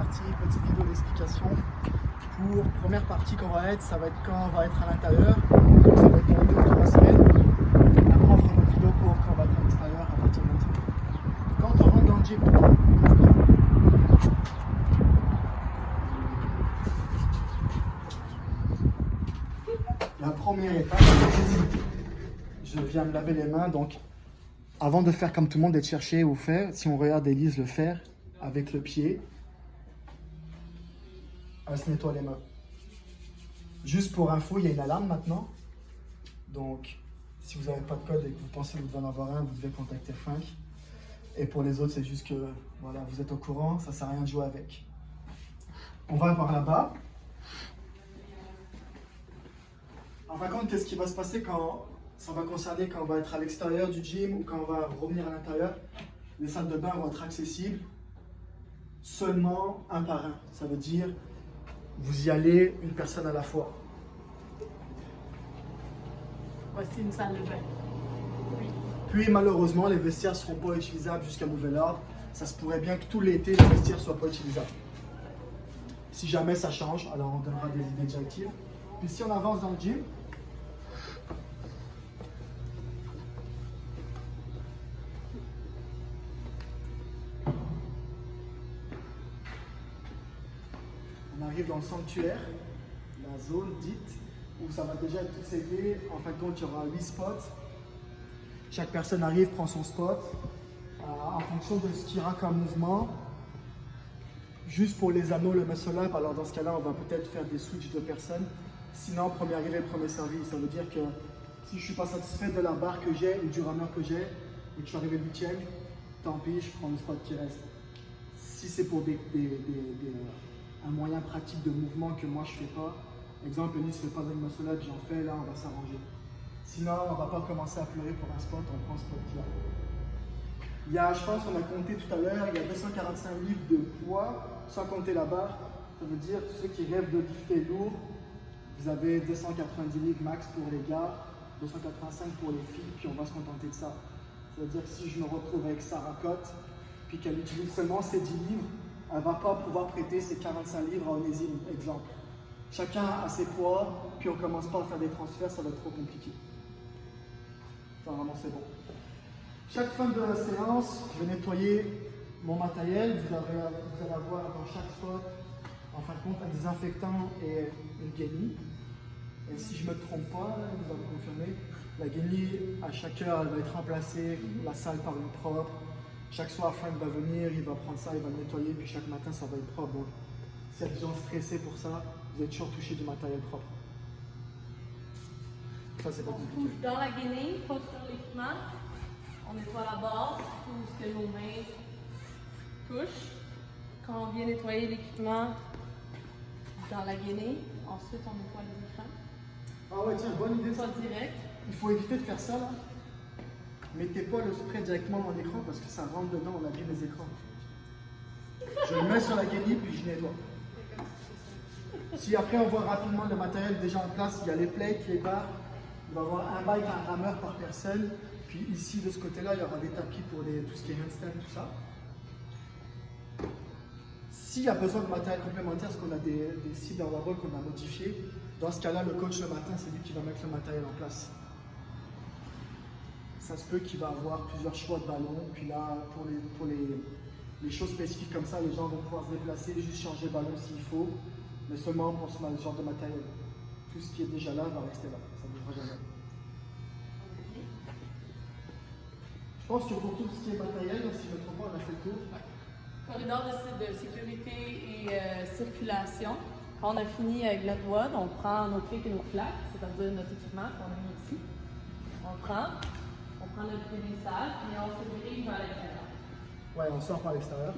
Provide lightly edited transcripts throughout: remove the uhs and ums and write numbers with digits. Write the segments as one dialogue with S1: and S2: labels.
S1: partie, petite vidéo d'explication. Pour première partie qu'on va être, ça va être quand on va être à l'intérieur. Donc ça va être dans 2 ou 3 semaines. Après on fera une autre vidéo pour quand on va être à l'extérieur à partir de lundi. Quand on rentre dans le gym, la première étape, je viens me laver les mains. Donc avant de faire comme tout le monde et de chercher où faire, si on regarde Élise le faire avec le pied, elle se nettoie les mains. Juste pour info, il y a une alarme maintenant. Donc, si vous n'avez pas de code et que vous pensez que vous devez en avoir un, vous devez contacter Frank. Et pour les autres, c'est juste que voilà, vous êtes au courant, ça ne sert à rien de jouer avec. On va par là-bas. En fin de compte, qu'est-ce qui va se passer quand ça va concerner quand on va être à l'extérieur du gym ou quand on va revenir à l'intérieur? Les salles de bain vont être accessibles seulement un par un. Ça veut dire vous y allez une personne à la fois.
S2: Voici une salle de bain. Oui.
S1: Puis malheureusement, les vestiaires ne seront pas utilisables jusqu'à nouvel ordre. Ça se pourrait bien que tout l'été, les vestiaires ne soient pas utilisables. Si jamais ça change, alors on donnera des idées directives. Puis si on avance dans le gym, on arrive dans le sanctuaire, la zone dite, où ça va déjà être tout seté. En fin de compte, il y aura 8 spots. Chaque personne arrive, prend son spot, en fonction de ce qu'il y aura comme mouvement. Juste pour les anneaux, le muscle-up, alors dans ce cas-là, on va peut-être faire des switches de personnes. Sinon, premier arrivé, premier servi. Ça veut dire que si je ne suis pas satisfait de la barre que j'ai ou du rameur que j'ai, et que je suis arrivé 8e, tant pis, je prends le spot qui reste. Si c'est pour un moyen pratique de mouvement que moi je ne fais pas, exemple, Elise ne fait pas de muscle-up, j'en fais, là on va s'arranger. Sinon, on ne va pas commencer à pleurer pour un spot, on prend ce spot là. Il y a, je pense qu'on a compté tout à l'heure, il y a 245 livres de poids, sans compter la barre. Ça veut dire, ceux qui rêvent de lifter lourd, vous avez 290 livres max pour les gars, 285 pour les filles, puis on va se contenter de ça. Ça veut dire que si je me retrouve avec Sarah Cotte, puis qu'elle utilise seulement ces 10 livres, elle ne va pas pouvoir prêter ses 45 livres à Onésime, exemple. Chacun a ses poids, puis on ne commence pas à faire des transferts, ça va être trop compliqué. Enfin, vraiment, c'est bon. Chaque fin de séance, je vais nettoyer mon matériel. Vous allez avoir dans chaque spot, en fin de compte, un désinfectant et une guenille. Et si je ne me trompe pas, vous allez confirmer, la guenille, à chaque heure, elle va être remplacée, la salle par une propre. Chaque soir, Frank va venir, il va prendre ça, il va le nettoyer, puis chaque matin, ça va être propre. Donc, s'il y a des gens stressés pour ça, vous êtes toujours touché du matériel propre. Ça, c'est pas compliqué.
S2: On se couche dans la guenille, pas sur l'équipement. On nettoie la base, tout ce que nos mains touchent. Quand on vient nettoyer l'équipement dans la guenille, ensuite on nettoie les écrans.
S1: Ah ouais, tiens, bonne idée.
S2: Pas direct.
S1: Il faut éviter de faire ça, là. Mettez pas le spray directement dans l'écran parce que ça rentre dedans, on abîme les écrans. Je le mets sur la guenille puis je nettoie. Si après on voit rapidement le matériel déjà en place, il y a les plates, les barres, il va y avoir un bike, un rameur par personne. Puis ici, de ce côté-là, il y aura des tapis pour tout ce qui est handstand, tout ça. S'il y a besoin de matériel complémentaire, parce qu'on a des sites dans la wall qu'on a modifiés, dans ce cas-là, le coach le matin, c'est lui qui va mettre le matériel en place. Ça se peut qu'il va avoir plusieurs choix de ballons. Puis là, pour les choses spécifiques comme ça, les gens vont pouvoir se déplacer, juste changer de ballon s'il faut, mais seulement pour ce genre de matériel. Tout ce qui est déjà là va rester là, ça ne bougera jamais. Je pense que pour tout ce qui est matériel, si je ne me trompe pas, on a fait le tour.
S2: Corridor de sécurité et circulation. Quand on a fini avec notre WOD, on prend nos clics et nos claques, c'est-à-dire notre équipement qu'on a mis ici. On prend notre pénissage et on se dirige vers l'extérieur.
S1: Ouais, on sort par l'extérieur.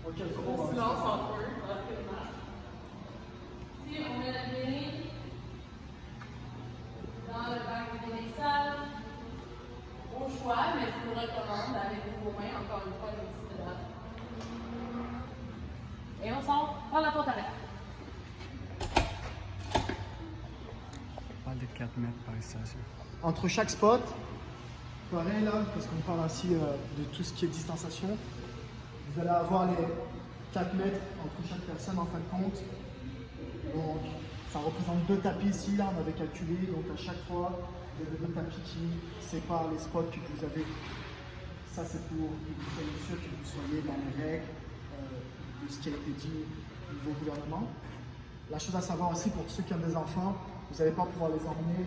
S1: Ok, c'est bon.
S2: Silence en feu, rapidement. Si on met la guenille dans le bac de pénissage, au choix, mais je vous recommande avec vos mains, encore une fois, une petite pédale. Et on sort par la porte arrière.
S3: parle de 4 mètres par station.
S1: Entre chaque spot, pareil là, parce qu'on parle ainsi de tout ce qui est distanciation, vous allez avoir les 4 mètres entre chaque personne en fin de compte. Donc ça représente 2 tapis ici, là on avait calculé, donc à chaque fois, il y a 2 tapis qui séparent les spots que vous avez. Ça c'est pour que vous soyez sûr que vous soyez dans les règles de ce qui a été dit au niveau gouvernement. La chose à savoir aussi pour ceux qui ont des enfants, vous n'allez pas pouvoir les emmener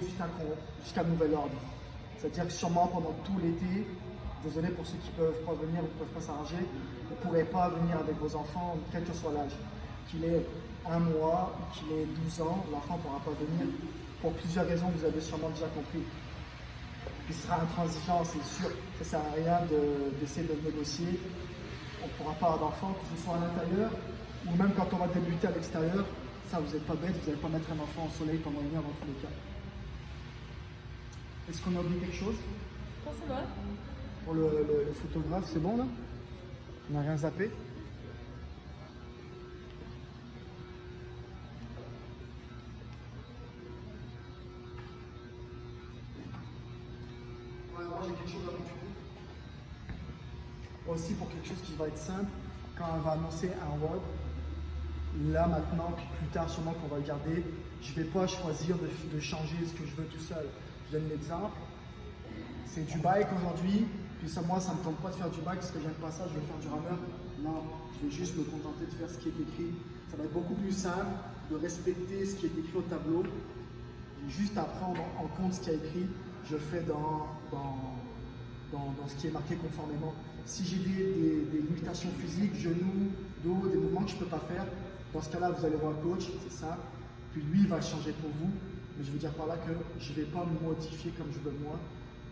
S1: jusqu'à nouvel ordre. C'est-à-dire que sûrement pendant tout l'été, désolé pour ceux qui ne peuvent pas venir ou ne peuvent pas s'arranger, vous ne pourrez pas venir avec vos enfants, quel que soit l'âge. Qu'il ait 1 mois ou qu'il ait 12 ans, l'enfant ne pourra pas venir pour plusieurs raisons que vous avez sûrement déjà compris. Puis ce sera intransigeant, c'est sûr. Ça ne sert à rien d'essayer de le négocier. On ne pourra pas avoir d'enfant, que ce soit à l'intérieur ou même quand on va débuter à l'extérieur. Ça, vous n'êtes pas bête, vous n'allez pas mettre un enfant au soleil pendant 1 heure dans tous les cas. Est-ce qu'on a oublié quelque chose?
S2: Je pense que c'est bon.
S1: Pour le photographe, c'est bon là? On n'a rien zappé? Ouais, moi j'ai quelque chose à rajouter. Aussi pour quelque chose qui va être simple, quand on va annoncer un WOD, là maintenant, puis plus tard sûrement qu'on va le garder, je ne vais pas choisir de changer ce que je veux tout seul. Je donne l'exemple. C'est du bike aujourd'hui, puis ça, moi ça ne me tente pas de faire du bike parce que j'aime pas ça, je vais faire du rameur. Non, je vais juste me contenter de faire ce qui est écrit. Ça va être beaucoup plus simple de respecter ce qui est écrit au tableau. Et juste à prendre en compte ce qui est écrit, je fais dans ce qui est marqué conformément. Si j'ai des limitations physiques, genoux, dos, des mouvements que je ne peux pas faire, dans ce cas-là, vous allez voir le coach, c'est ça. Puis lui, il va changer pour vous. Mais je veux dire par là que je ne vais pas me modifier comme je veux moi.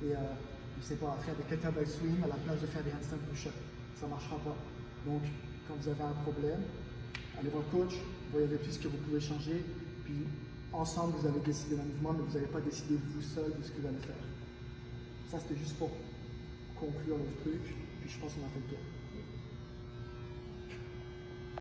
S1: Et je ne sais pas, faire des kettlebell swing à la place de faire des handstand push-up. Ça ne marchera pas. Donc, quand vous avez un problème, allez voir le coach, voyez avec lui ce que vous pouvez changer. Puis ensemble, vous allez décider d'un mouvement, mais vous n'allez pas décider vous seul de ce que vous allez faire. Ça, c'était juste pour conclure le truc. Puis je pense qu'on a fait le tour.